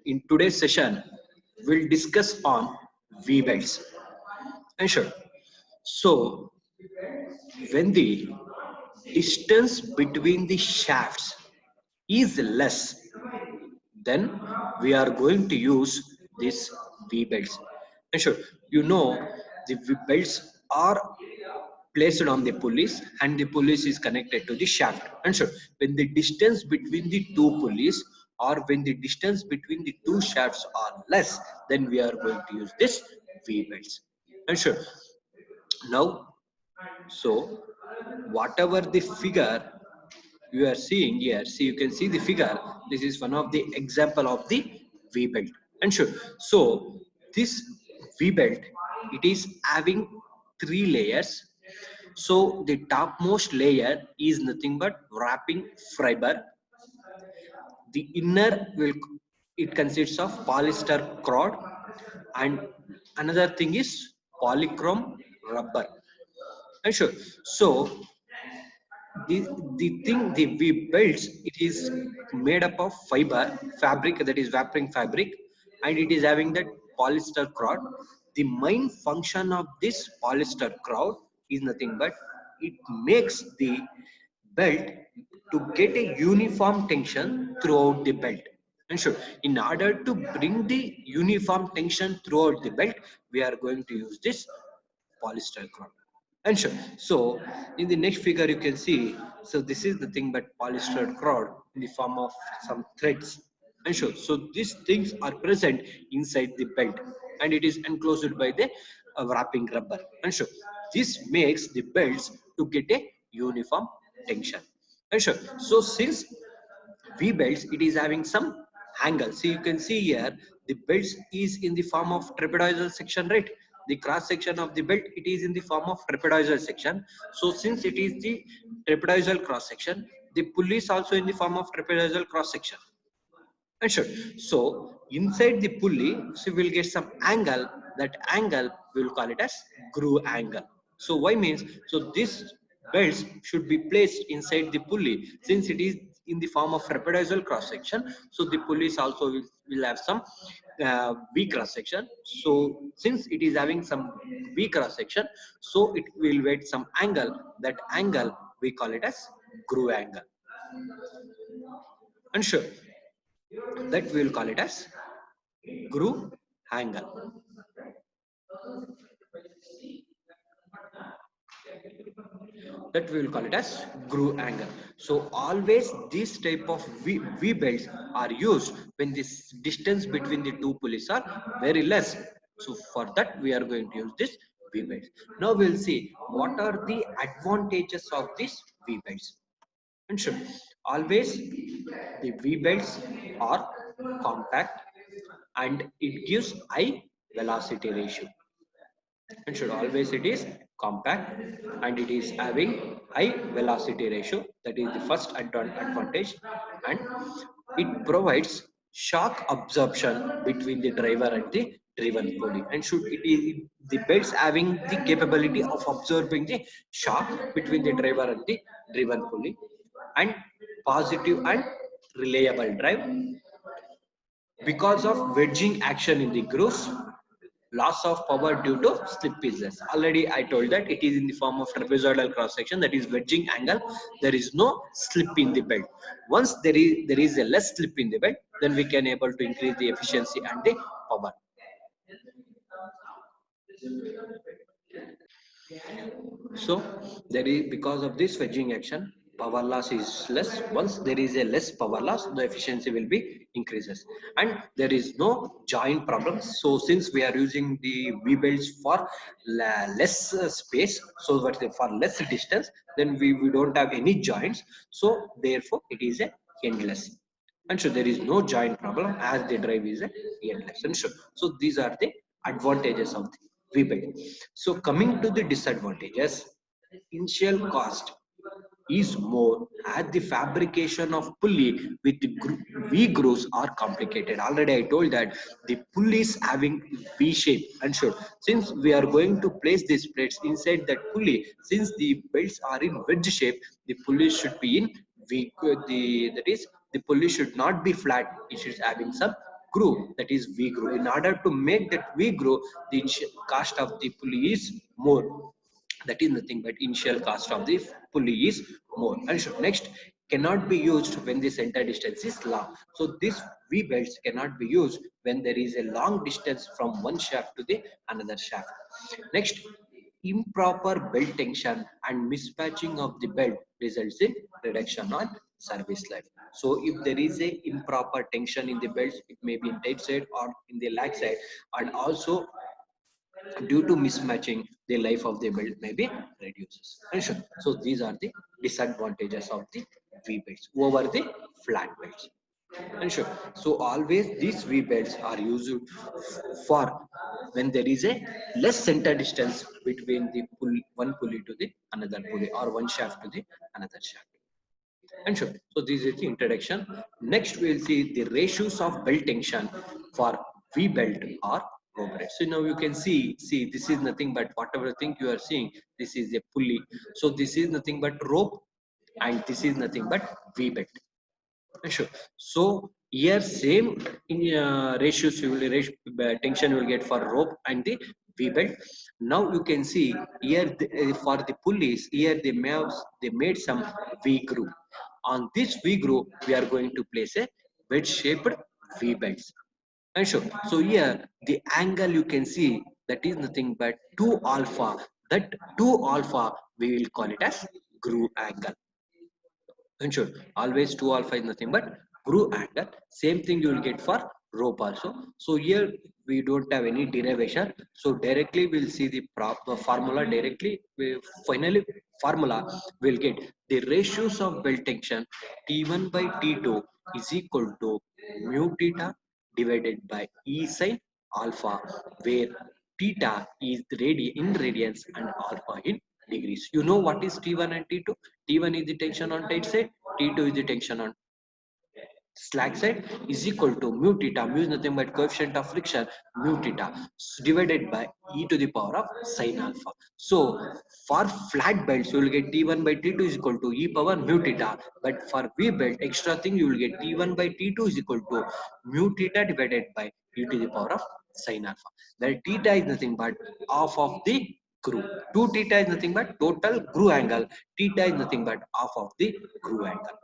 in today's session, we'll discuss on V belts. And sure. So, when the distance between the shafts is less, then we are going to use this V belts. And sure, you know the V belts are placed on the pulleys and the pulleys is connected to the shaft. And sure, when the distance between the two pulleys or when the distance between the two shafts are less, then we are going to use this V belts. And sure, now, so whatever the figure you are seeing here, see, you can see the figure. This is one of the example of the V belt. And sure, so this V belt, it is having three layers. So the topmost layer is nothing but wrapping fiber. The inner will, it consists of polyester cord, and another thing is polychrome rubber. And sure, so the the thing, the we belts, it is made up of fiber fabric, that is wrapping fabric, and it is having that polyester cord. The main function of this polyester cord is nothing but it makes the belt to get a uniform tension throughout the belt. And sure, in order to bring the uniform tension throughout the belt, we are going to use this polyester cord. And sure, so in the next figure you can see, so this is the thing but polyester cord in the form of some threads. And sure, so these things are present inside the belt and it is enclosed by the wrapping rubber. And sure, this makes the belts to get a uniform tension. And sure, so since V belts, it is having some angle. See, you can see here the belts is in the form of trapezoidal section, right? The cross section of the belt, it is in the form of trapezoidal section. So since it is the trapezoidal cross section, the pulley is also in the form of trapezoidal cross section. And sure, so inside the pulley, so we will get some angle. That angle we will call it as groove angle. So why means, so this belts should be placed inside the pulley since it is in the form of trapezoidal cross section. So the pulleys also will have some V cross section. So since it is having some V cross section, so it will get some angle. That angle we call it as groove angle. And sure, that we will call it as groove angle. That we will call it as groove angle. So always this type of V belts are used when this distance between the two pulleys are very less. So for that we are going to use this V belts. Now we'll see what are the advantages of this V belts. And sure, always the V belts are compact and it gives high velocity ratio. And should always it is compact and it is having high velocity ratio. That is the first advantage. And it provides shock absorption between the driver and the driven pulley. And should it is the belts having the capability of absorbing the shock between the driver and the driven pulley. And positive and reliable drive because of wedging action in the grooves. Loss of power due to slip is less. Already I told that it is in the form of trapezoidal cross section, that is wedging angle. There is no slip in the belt. Once there is a less slip in the belt, then we can able to increase the efficiency and the power. So there is, because of this wedging action, power loss is less. Once there is a less power loss, the efficiency will be increases, and there is no joint problems. So since we are using the V belts for less space, so that for less distance, then we don't have any joints. So therefore it is a endless. And so there is no joint problem as the drive is a endless. And so these are the advantages of the V belt. So coming to the disadvantages, initial cost is more as the fabrication of pulley with V grooves are complicated. Already I told that the pulley is having V shape, and sure, since we are going to place these plates inside that pulley, since the belts are in wedge shape, the pulley should be in V. That is, the pulley should not be flat; it should having some grew, that is V grew. In order to make that V grow, the cost of the pulley is more. That is nothing but initial cost of the pulley is more. And sure, next, cannot be used when the center distance is long. So this V belts cannot be used when there is a long distance from one shaft to the another shaft. Next, improper belt tension and mismatching of the belt results in reduction on service life. So if there is a improper tension in the belts, it may be in tight side or in the lag side, and also due to mismatching, the life of the belt may be reduces. And sure. So these are the disadvantages of the V belts over the flat belts. And sure. So always these V belts are used for when there is a less center distance between the one pulley to the another pulley, or one shaft to the another shaft. And sure. So this is the introduction. Next we will see the ratios of belt tension for V belt or rope belt. So now you can see this is nothing but whatever thing you are seeing. This is a pulley. So this is nothing but rope, and this is nothing but V belt. And sure. So here same in ratios you will tension you will get for rope and the V belt. Now you can see here for the pulleys, here they made some V groove. On this V groove, we are going to place a wedge-shaped V belts. And sure. So here the angle you can see, that is nothing but 2 alpha. That 2 alpha we will call it as groove angle. And sure, always 2 alpha is nothing but groove angle. Same thing you will get for rope also. So here we don't have any derivation. So directly we'll see the formula directly. Finally formula will get the ratios of belt tension T1 by T2 is equal to mu theta divided by E sin alpha, where theta is the in radians and alpha in degrees. You know what is T1 and T2? T1 is the tension on tight side, T2 is the tension on slack side, is equal to mu theta. Mu is nothing but coefficient of friction, mu theta divided by e to the power of sin alpha. So for flat belts you will get T1 by T2 is equal to e power mu theta, but for V belt extra thing you will get T1 by T2 is equal to mu theta divided by e to the power of sin alpha, where theta is nothing but half of the groove. 2 theta is nothing but total groove angle, theta is nothing but half of the groove angle.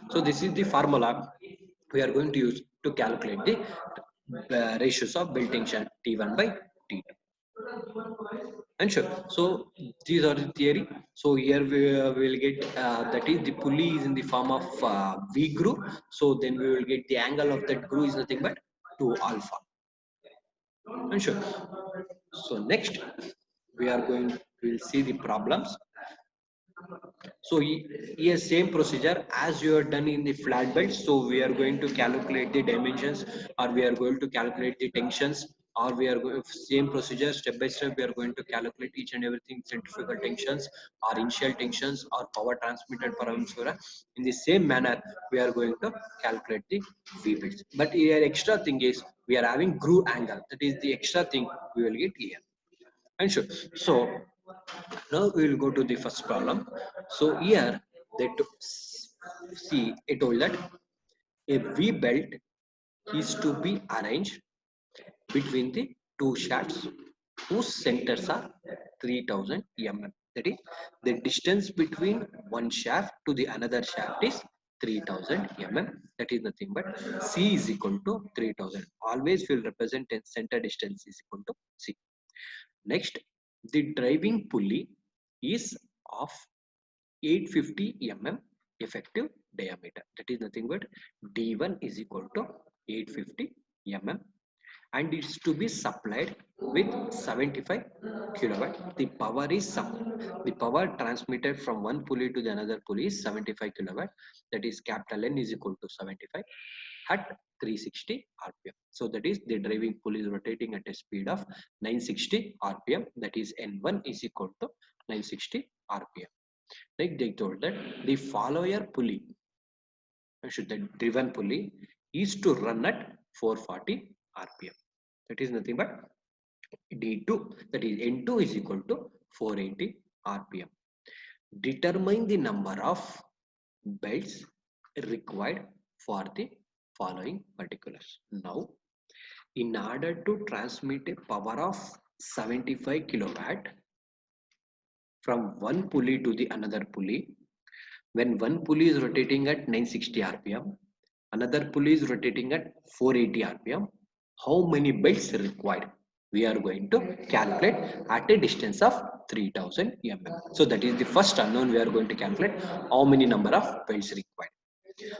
So this is the formula we are going to use to calculate the ratios of belt tension T1 by T2. And sure. So these are the theory. So here we will get that is the pulley is in the form of V groove. So then we will get the angle of that groove is nothing but 2 alpha. And sure. So next we are going we will see the problems. So here same procedure as you have done in the flat belt. So we are going to calculate the dimensions, or we are going to calculate the tensions, or we are going same procedure step by step. We are going to calculate each and everything, centrifugal tensions or initial tensions or power transmitted per ampere. In the same manner, we are going to calculate the V belts. But here extra thing is we are having groove angle. That is the extra thing we will get here. And sure. So now we will go to the first problem. So here they see it told that a V belt is to be arranged between the two shafts whose centers are 3000 mm. That is, the distance between one shaft to the another shaft is 3000 mm. That is nothing but C is equal to 3000. Always will represent a center distance is equal to C. Next, the driving pulley is of 850 mm effective diameter. That is nothing but D1 is equal to 850 mm, and it's to be supplied with 75 kilowatt. The power transmitted from one pulley to the another pulley is 75 kilowatt. That is capital N is equal to 75 at 360 rpm. So that is the driving pulley is rotating at a speed of 960 rpm. That is N1 is equal to 960 rpm. Like they told that the follower pulley, the driven pulley, is to run at 440 rpm. That is nothing but D2, that is N2 is equal to 480 rpm. Determine the number of belts required for the following particulars. Now, in order to transmit a power of 75 kilowatt from one pulley to the another pulley, when one pulley is rotating at 960 rpm, another pulley is rotating at 480 rpm, how many belts required? We are going to calculate at a distance of 3000 mm. So that is the first unknown. We are going to calculate how many number of belts required.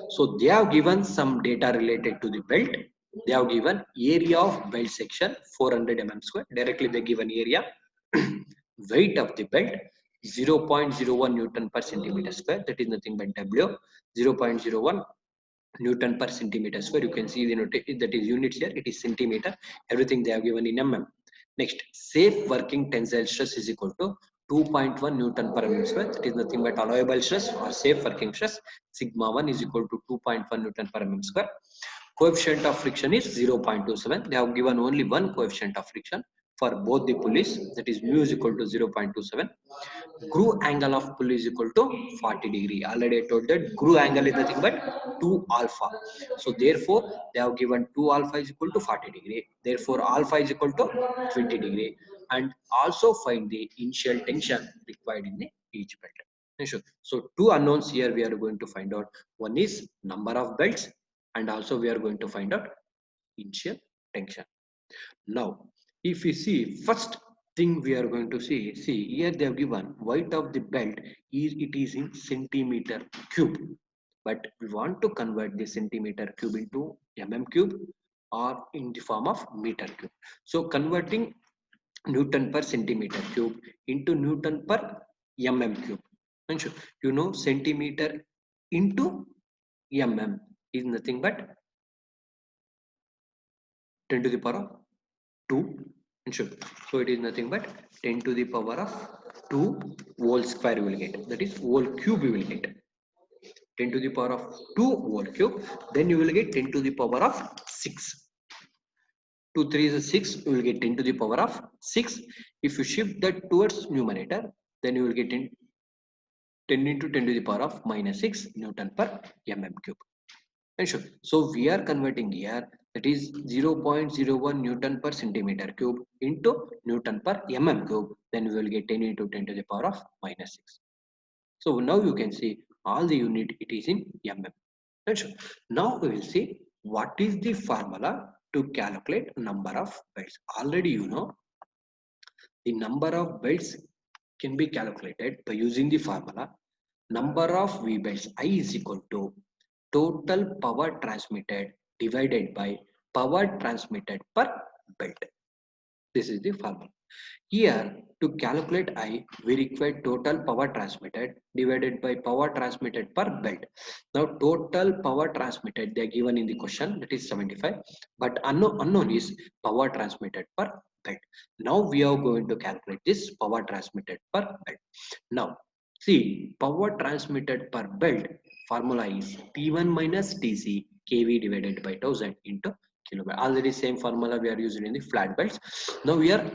So they have given some data related to the belt. They have given area of belt section 400 mm square. Directly they given area. Weight of the belt 0.01 Newton per centimeter square. That is nothing but W. 0.01 Newton per centimeter square. You can see the notation that is units here. It is centimeter. Everything they have given in mm. Next, safe working tensile stress is equal to 2.1 Newton per mm square. That is nothing but allowable stress or safe working stress. Sigma 1 is equal to 2.1 Newton per mm square. Coefficient of friction is 0.27. They have given only one coefficient of friction for both the pulleys. That is mu is equal to 0.27. Groove angle of pulley is equal to 40 degree. Already I told that groove angle is nothing but 2 alpha. So therefore they have given 2 alpha is equal to 40 degree. Therefore alpha is equal to 20 degree. And also find the initial tension required in each belt. So two unknowns here we are going to find out. One is number of belts, and also we are going to find out initial tension. Now, if we see first thing we are going to see here they have given weight of the belt is it is in centimeter cube, but we want to convert the centimeter cube into cube or in the form of meter cube. So converting Newton per centimeter cube into Newton per cube. And you know centimeter into is nothing but 10 to the power of 2. So it is nothing but 10 to the power of 2 whole square you will get. That is whole cube you will get. 10 to the power of 2 whole cube. Then you will get 10 to the power of 6. 2 3 is 6. You will get 10 to the power of 6. If you shift that towards numerator, then you will get 10 into 10 to the power of minus 6 Newton per cube. So we are converting here, that is 0.01 Newton per centimeter cube into Newton per cube. Then we will get 10 into 10 to the power of minus 6. So now you can see all the unit it is in mm. Now we will see what is the formula to calculate number of belts. Already you know the number of belts can be calculated by using the formula number of V belts I is equal to total power transmitted divided by power transmitted per belt. This is the formula. Here to calculate I, we require total power transmitted divided by power transmitted per belt. Now total power transmitted they are given in the question, that is 75, but unknown is power transmitted per belt. Now we are going to calculate this power transmitted per belt. Now see, power transmitted per belt formula is T1 minus Tc kV divided by 1000 into kilowatt. Already same formula we are using in the flat belts. Now we are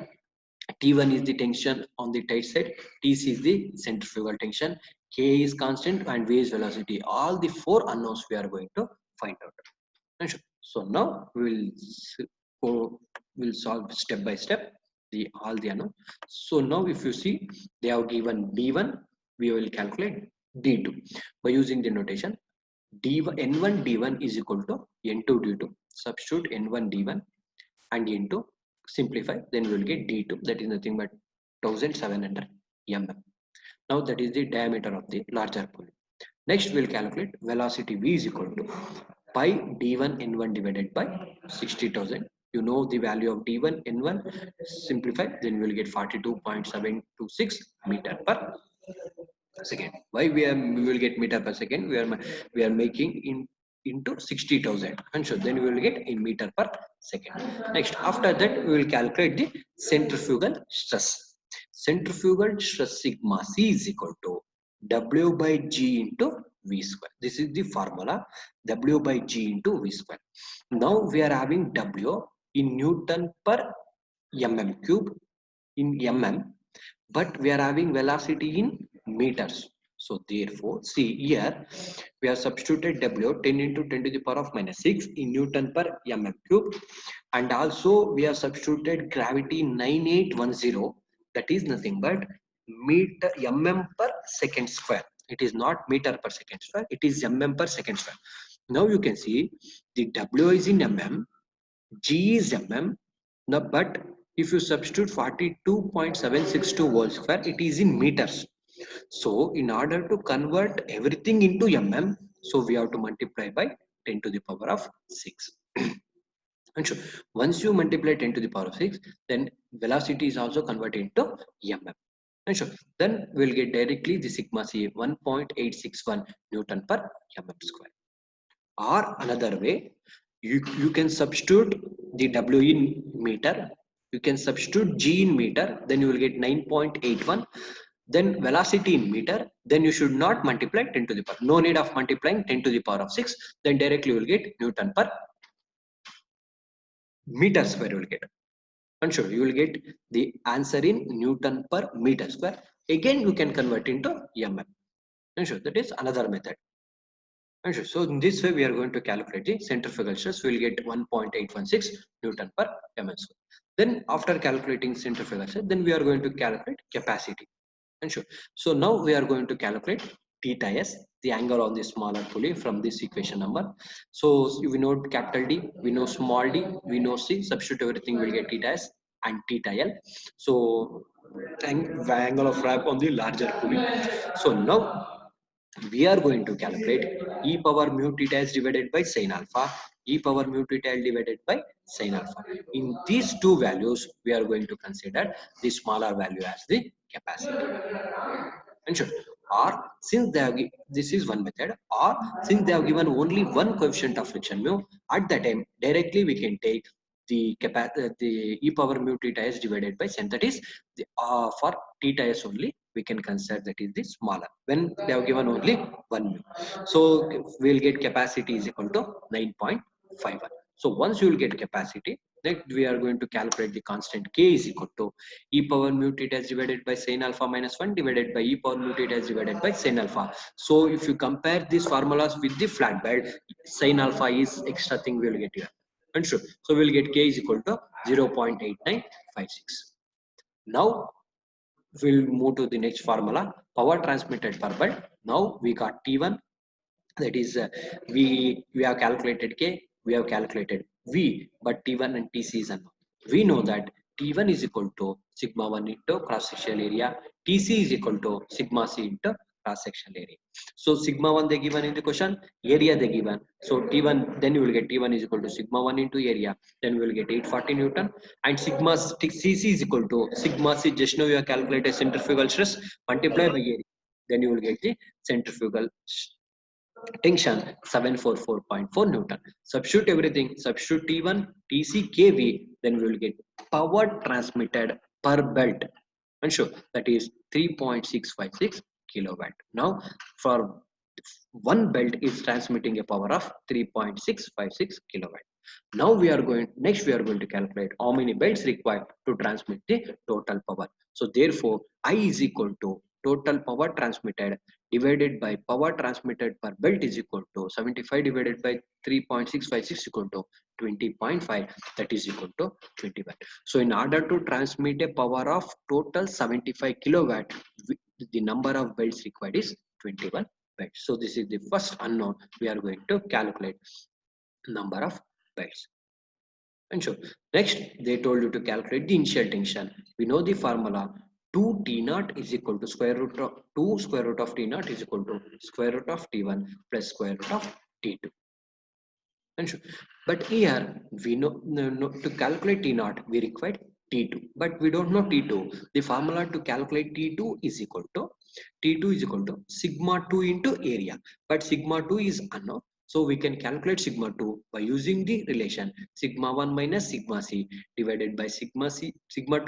T1 is the tension on the tight side, Tc is the centrifugal tension, K is constant, and V is velocity. All the four unknowns we are going to find out. So now we will solve step by step all the unknown. So now if you see they have given D1, we will calculate D2 by using the notation D1 N1 D1 is equal to N2 D2. Substitute N1 D1 and N2, simplify, then we will get D2, that is nothing but 1700 mm. Now that is the diameter of the larger pulley. Next we will calculate velocity V is equal to pi D1 N1 divided by 60,000. You know the value of D1 N1, simplify, then we will get 42.726 meter per second. Why we will get meter per second? We are making into 60,000, and so then we will get in meter per second. Next, after that we will calculate the centrifugal stress. Centrifugal stress sigma C is equal to W by G into V square. This is the formula, W by G into V square. Now we are having W in Newton per cube in mm, but we are having velocity in meters. So therefore, see here, we have substituted W 10 into 10 to the power of minus 6 in Newton per mm cube, and also we have substituted gravity 9810, that is nothing but meter mm per second square. It is not meter per second square, it is mm per second square. Now you can see the W is in mm, G is mm. Now, but if you substitute 42.762 whole square, it is in meters. So in order to convert everything into mm, so we have to multiply by 10 to the power of 6. And sure, once you multiply 10 to the power of 6, then velocity is also converted into mm. And sure, then we'll get directly the sigma c 1.861 Newton per mm square. Or another way, you can substitute the W in meter, you can substitute G in meter, then you will get 9.81. Then velocity in meter, then you should not multiply 10 to the power. No need of multiplying 10 to the power of 6. Then directly you will get Newton per meter square. You will get. And sure, you will get the answer in Newton per meter square. Again, you can convert into mm. And sure, that is another method. And sure, so in this way, we are going to calculate the centrifugal stress. We will get 1.816 Newton per mm square. Then after calculating centrifugal stress, then we are going to calculate capacity. And sure. So now we are going to calculate theta s, the angle on the smaller pulley from this equation number. So we know capital D, we know small d, we know C, substitute everything, we'll get theta s and theta L. So angle of wrap on the larger pulley. So now we are going to calculate e power mu theta s divided by sin alpha, e power mu theta L divided by sin alpha. In these two values, we are going to consider the smaller value as the capacity. And sure, or since they have this is one method, or since they have given only one coefficient of friction mu, at that time directly we can take the the e power mu theta s divided by sin, that is the for theta s only we can consider that is the smaller when they have given only one mu. So we'll get capacity is equal to 9.51. So once you will get capacity, next we are going to calculate the constant k is equal to e power mu theta is divided by sin alpha minus 1 divided by e power mu theta is divided by sin alpha. So if you compare these formulas with the flat bed, sin alpha is extra thing we will get here. And sure, so we'll get k is equal to 0.8956. Now we'll move to the next formula, power transmitted per belt. Now we got T1, that is we have calculated k, we have calculated v, but T1 and Tc is unknown. We know that T1 is equal to sigma 1 into cross sectional area, Tc is equal to sigma c into cross sectional area. So sigma 1 they given in the question, area they given, so T1, then you will get T1 is equal to sigma 1 into area, then we will get 840 Newton, and sigma Cc is equal to sigma c, just now you have calculated centrifugal stress, multiply by area, then you will get the centrifugal tension 744.4 Newton. Substitute everything, substitute T1, Tc, kV, then we will get power transmitted per belt. And sure, that is 3.656 kilowatt. Now, for one belt is transmitting a power of 3.656 kilowatt. Now we are going, next we are going to calculate how many belts required to transmit the total power. So therefore, I is equal to total power transmitted divided by power transmitted per belt is equal to 75 divided by 3.656 equal to 20.5, that is equal to 21. So in order to transmit a power of total 75 kilowatt, the number of belts required is 21 belts. So this is the first unknown we are going to calculate, number of belts. And sure, next they told you to calculate the initial tension. We know the formula, 2 T naught is equal to square root of 2 square root of T naught is equal to square root of T1 plus square root of T2. And sure, but here we know, to calculate T naught we required T2, but we don't know T2. The formula to calculate T2 is equal to sigma 2 into area, but sigma 2 is unknown. So we can calculate sigma 2 by using the relation sigma 1 minus sigma c divided by sigma 2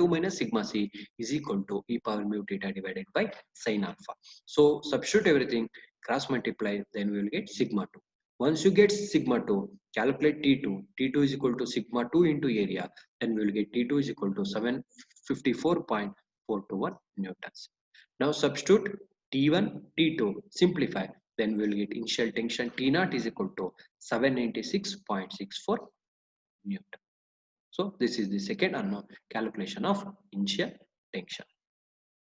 minus sigma c is equal to e power mu theta divided by sin alpha. So substitute everything, cross multiply, then we will get sigma 2. Once you get sigma 2, calculate T2. T2 is equal to sigma 2 into area, then we will get T2 is equal to 754.421 newtons. Now substitute T1, T2, simplify. Then we will get initial tension T naught is equal to 796.64 Newton. So this is the second unknown calculation of initial tension.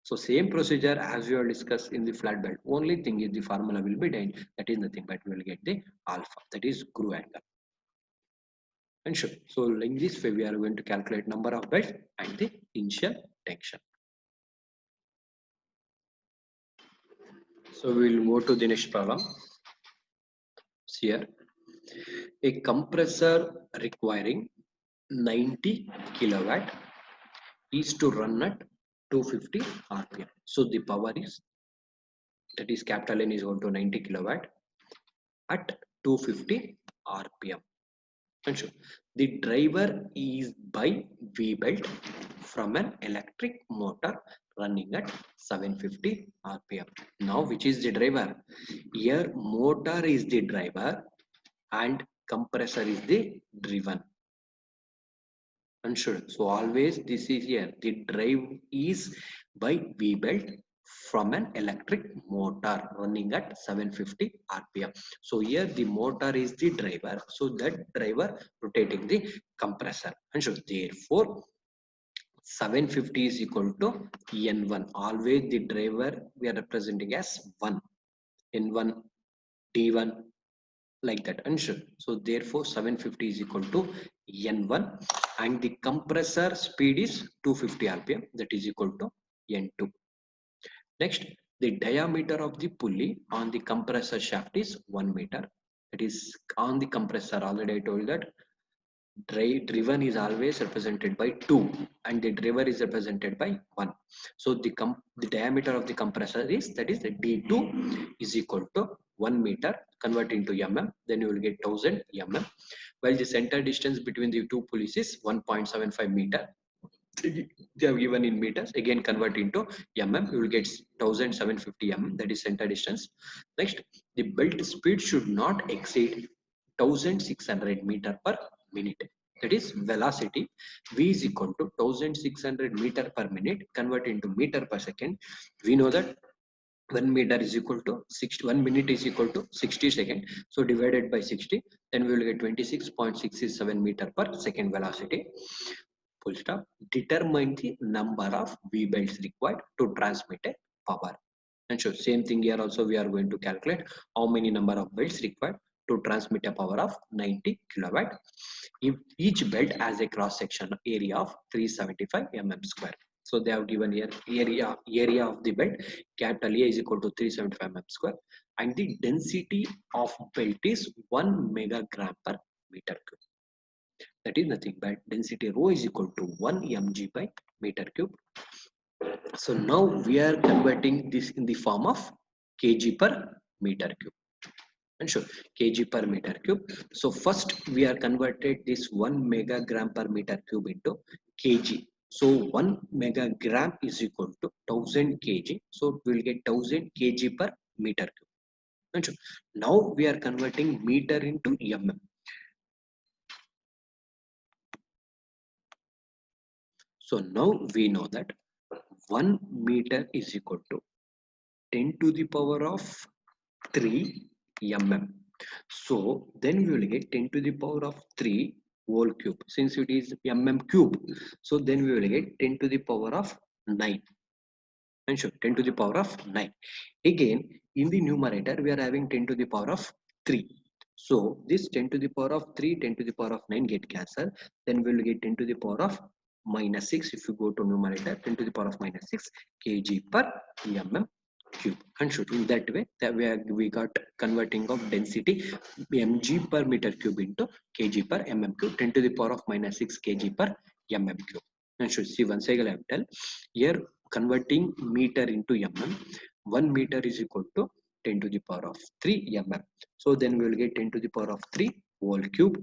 So same procedure as we have discussed in the flat belt. Only thing is the formula will be done. That is nothing but we will get the alpha. That is groove angle. And sure. So in this way we are going to calculate number of belts and the initial tension. So we will go to the next problem. Here, a compressor requiring 90 kilowatt is to run at 250 rpm. So the power is, that is capital N, is equal to 90 kilowatt at 250 rpm. And sure, the driver is by V belt from an electric motor running at 750 rpm. Now which is the driver? Here motor is the driver and compressor is the driven. Unsure. So always this is here. The drive is by V belt from an electric motor running at 750 rpm. So here the motor is the driver. So that driver rotating the compressor. Unsure. Therefore 750 is equal to N1. Always the driver we are representing as 1. N1, D1, like that. Unsure. So therefore 750 is equal to N1 and the compressor speed is 250 rpm, that is equal to N2. Next, the diameter of the pulley on the compressor shaft is 1 meter. It is on the compressor. Already I told that driven is always represented by 2 and the driver is represented by 1. So the diameter of the compressor is, that is the D2 is equal to 1 meter. Convert into mm, then you will get 1000 mm, while the center distance between the two pulleys is 1.75 meter. They have given in meters. Again convert into mm, you will get 1750 mm, that is center distance. Next, the belt speed should not exceed 1600 meter per minute. That is velocity. V is equal to 1600 meter per minute. Convert into meter per second. We know that 1 meter is equal to 1 minute is equal to 60 seconds. So divided by 60, then we will get 26.67 meter per second velocity. Full stop. Determine the number of V belts required to transmit a power. And so same thing here also we are going to calculate how many number of belts required to transmit a power of 90 kilowatt. If each belt has a cross section area of 375 mm square. So they have given here area of the belt, capital A is equal to 375 mm square and the density of belt is 1 megagram per meter cube. That is nothing but density rho is equal to 1 mg by meter cube. So now we are converting this in the form of kg per meter cube. And sure, kg per meter cube. So first we are converted this 1 megagram per meter cube into kg. So 1 megagram is equal to 1000 kg. So we will get 1000 kg per meter cube. And sure, now we are converting meter into mm. So now we know that 1 meter is equal to 10 to the power of 3 mm. So then we will get 10 to the power of 3 whole cube. Since it is mm cube, so then we will get 10 to the power of 9. And sure, 10 to the power of 9. Again, in the numerator, we are having 10 to the power of 3. So this 10 to the power of 3, 10 to the power of 9 get cancelled. Then we will get 10 to the power of minus 6. If you go to numerator, 10 to the power of minus 6 kg per mm cube. And should in that way that we got converting of density mg per meter cube into kg per mm cube, 10 to the power of minus 6 kg per mm cube. And should see once again I have tell here converting meter into mm. 1 meter is equal to 10 to the power of 3 mm. So then we will get 10 to the power of 3 whole cube.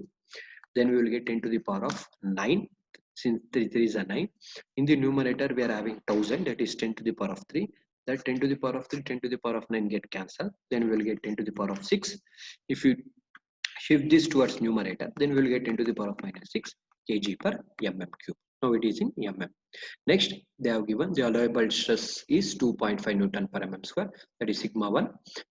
Then we will get 10 to the power of 9. Since 3 is a 9. In the numerator we are having 1000, that is 10 to the power of 3. That 10 to the power of 3, 10 to the power of 9 get cancelled. Then we will get 10 to the power of 6. If you shift this towards numerator, then we will get 10 to the power of minus 6 kg per mm cube. Now it is in mm. Next, they have given the allowable stress is 2.5 Newton per mm square, that is sigma 1.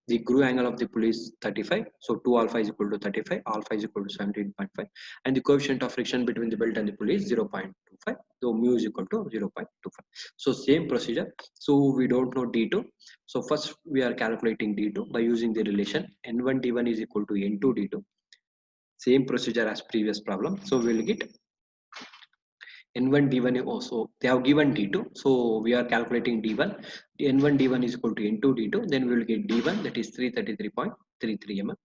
The groove angle of the pulley is 35, so 2 alpha is equal to 35, alpha is equal to 17.5, and the coefficient of friction between the belt and the pulley is 0.25, so mu is equal to 0.25. So same procedure, so we don't know D2, so first we are calculating D2 by using the relation N1 D1 is equal to N2 D2. Same procedure as previous problem, so we will get N1 D1 also they have given D2, so we are calculating D1. N1 D1 is equal to N2 D2, then we will get D1, that is 333.33 mm.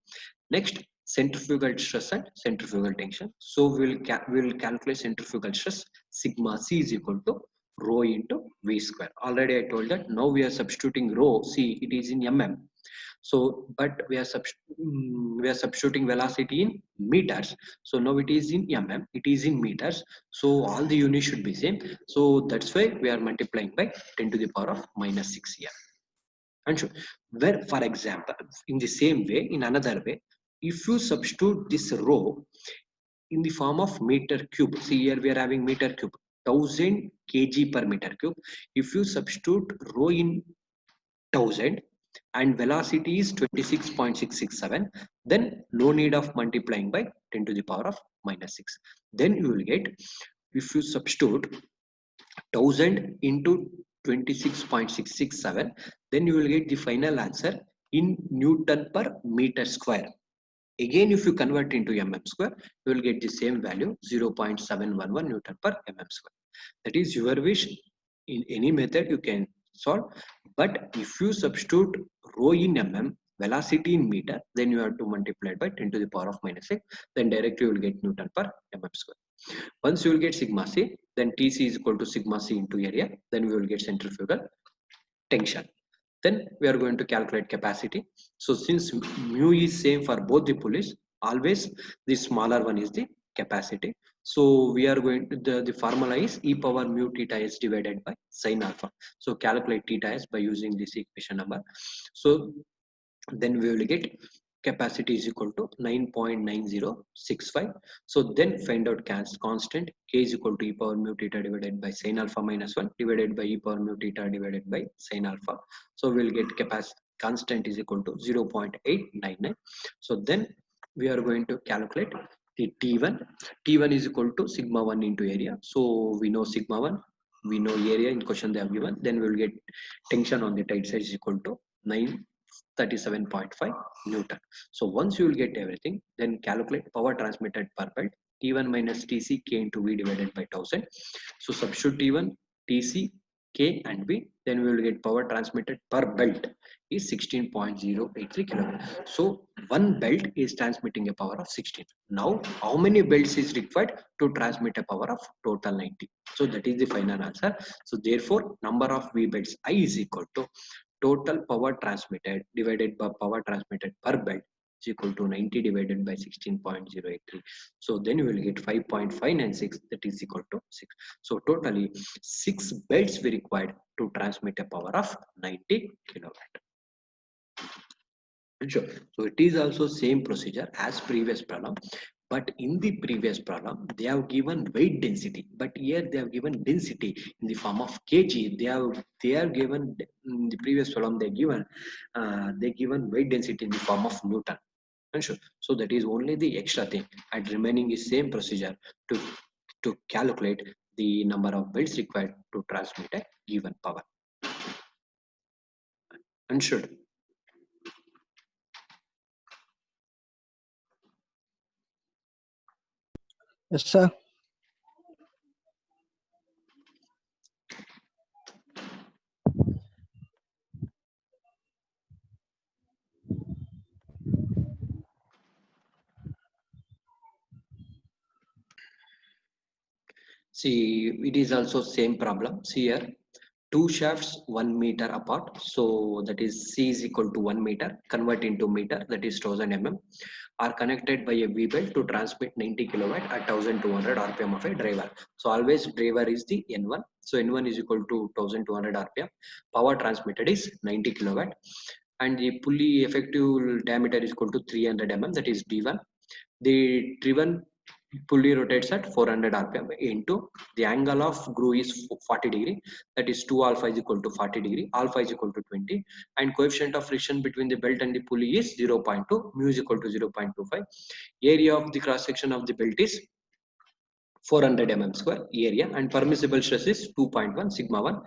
Next, centrifugal stress and centrifugal tension. So we'll calculate centrifugal stress. Sigma C is equal to rho into V square. Already I told that. Now we are substituting rho C, it is in mm. So but we are substituting velocity in meters, so now it is in mm, it is in meters, so all the units should be same, so that's why we are multiplying by 10 to the power of minus 6 here. And sure, where for example in the same way, in another way, if you substitute this rho in the form of meter cube, see here we are having meter cube 1000 kg per meter cube. If you substitute rho in 1000 and velocity is 26.667, then no need of multiplying by 10 to the power of minus 6. Then you will get, if you substitute 1000 into 26.667, then you will get the final answer in Newton per meter square. Again, if you convert into mm square, you will get the same value, 0.711 Newton per mm square. That is your wish. In any method you can solve, but if you substitute rho in mm, velocity in meter, then you have to multiply it by 10 to the power of minus 6, then directly you will get Newton per mm square. Once you will get sigma C, then Tc is equal to sigma C into area, then we will get centrifugal tension. Then we are going to calculate capacity. So since mu is same for both the pulleys, always the smaller one is the capacity. So we are going to, the formula is e power mu theta s divided by sin alpha. So calculate theta s by using this equation number. So then we will get capacity is equal to 9.9065. So then find out constant k is equal to e power mu theta divided by sin alpha minus 1 divided by e power mu theta divided by sin alpha. So we'll get capacity constant is equal to 0.899. So then we are going to calculate the T1. T1 is equal to sigma 1 into area. So we know sigma 1, we know area in question they have given. Then we will get tension on the tight side is equal to 937.5 Newton. So once you will get everything, then calculate power transmitted per belt. T1 minus Tc K into V divided by 1000. So substitute T1, Tc, K and V, then we will get power transmitted per belt is 16.083 kilowatt. So one belt is transmitting a power of 16. Now how many belts is required to transmit a power of total 90? So that is the final answer. So therefore number of V belts I is equal to total power transmitted divided by power transmitted per belt is equal to 90 divided by 16.083. So then you will get 5.596, that is equal to 6. So totally 6 belts were required to transmit a power of 90 kilowatt. Sure. So it is also same procedure as previous problem, but in the previous problem they have given weight density, but here they have given density in the form of kg. They are given in the previous problem they given weight density in the form of Newton. Sure. So that is only the extra thing, and remaining is same procedure to calculate the number of belts required to transmit a given power. Unsure. Yes, sir. See, it is also same problem. See here, two shafts 1 meter apart. So that is C is equal to 1 meter. Convert into meter, that is 1000 mm. Are connected by a V belt to transmit 90 kilowatt at 1200 RPM of a driver. So always driver is the N1. So N1 is equal to 1200 RPM. Power transmitted is 90 kilowatt. And the pulley effective diameter is equal to 300 mm, that is D1. The driven pulley rotates at 400 rpm into the angle of groove is 40 degree, that is 2 alpha is equal to 40 degree, alpha is equal to 20, and coefficient of friction between the belt and the pulley is 0.2, mu is equal to 0.25. Area of the cross section of the belt is 400 mm square area, and permissible stress is 2.1 sigma 1.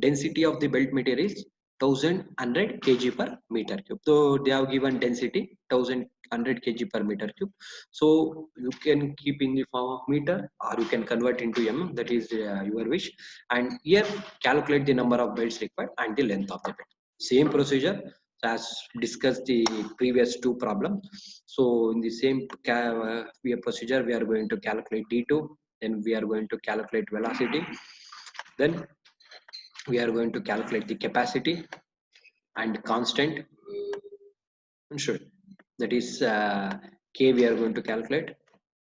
Density of the belt material is 1100 kg per meter cube. So they have given density 1100 kg per meter cube. So you can keep in the form of meter or you can convert into mm, that is your wish. And here calculate the number of belts required and the length of the belt. Same procedure as discussed the previous two problems. So in the same procedure, we are going to calculate d2, then we are going to calculate velocity, then we are going to calculate the capacity and constant. Sure, that is k we are going to calculate,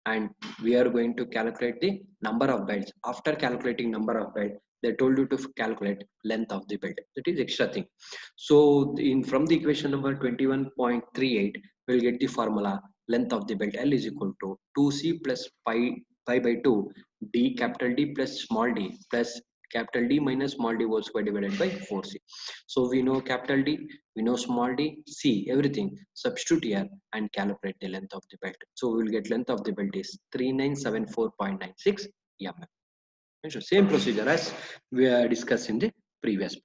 and we are going to calculate the number of belts. After calculating number of belts, they told you to calculate length of the belt. That is extra thing. So in from the equation number 21.38, we'll get the formula length of the belt. L is equal to 2c plus pi by 2 d capital D plus small d plus capital D minus small d whole square divided by 4c. So we know capital D, we know small d, c, everything. Substitute here and calculate the length of the belt. So we will get length of the belt is 3974.96 mm. And so same procedure as we are discussed in the previous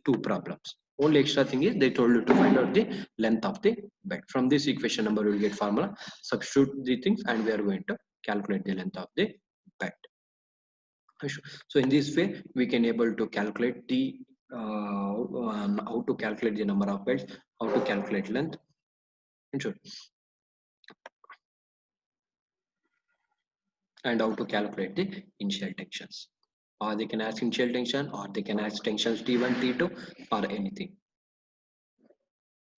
two problems. Only extra thing is they told you to find out the length of the belt. From this equation number we will get formula, substitute the things, and we are going to calculate the length of the belt. So in this way we can able to calculate the how to calculate the number of belts, how to calculate length, and how to calculate the initial tensions. Or they can ask initial tension, or they can ask tensions T1, T2, or anything.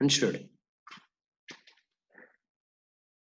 Understood?